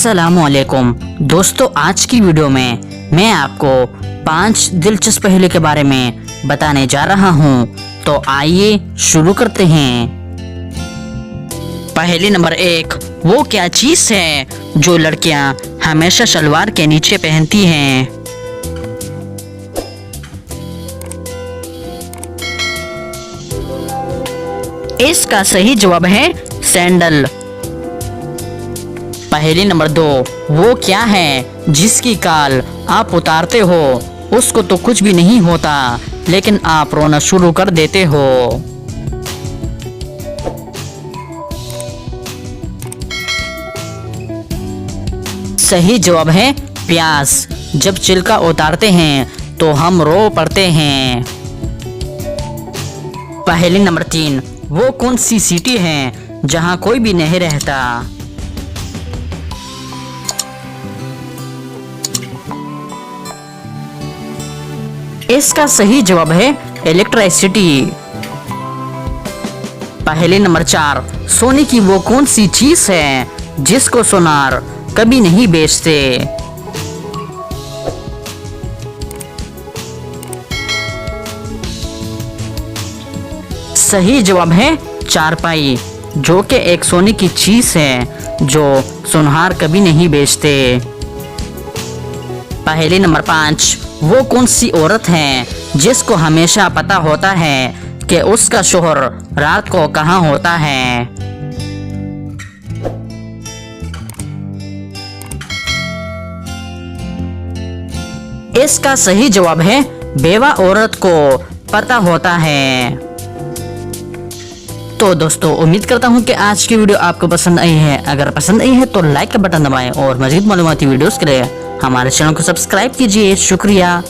अस्सलामुअलैकुम दोस्तों, आज की वीडियो में मैं आपको 5 दिलचस्प पहेली के बारे में बताने जा रहा हूं। तो आइए शुरू करते हैं। पहेली नंबर 1, वो क्या चीज है जो लड़कियां हमेशा सलवार के नीचे पहनती हैं? इसका सही जवाब है सैंडल। पहेली नंबर 2, वो क्या है जिसकी काल आप उतारते हो, उसको तो कुछ भी नहीं होता लेकिन आप रोना शुरू कर देते हो? सही जवाब है प्यास। जब छिलका उतारते हैं तो हम रो पड़ते हैं। पहेली नंबर 3, वो कौन सी सिटी है जहां कोई भी नहीं रहता? इसका सही जवाब है इलेक्ट्रिसिटी। पहेली नंबर 4, सोने की वो कौन सी चीज है जिसको सोनार कभी नहीं बेचते? सही जवाब है चारपाई, जो कि एक सोने की चीज है जो सुनहार कभी नहीं बेचते। पहेली नंबर 5, वो कौन सी औरत है जिसको हमेशा पता होता है कि उसका शोहर रात को कहाँ होता है? इसका सही जवाब है बेवा औरत को पता होता है। तो दोस्तों, उम्मीद करता हूँ कि आज की वीडियो आपको पसंद आई है। अगर पसंद आई है तो लाइक का बटन दबाएं और मज़ीद मालूमाती वीडियोस के लिए हमारे चैनल को सब्सक्राइब कीजिए। शुक्रिया।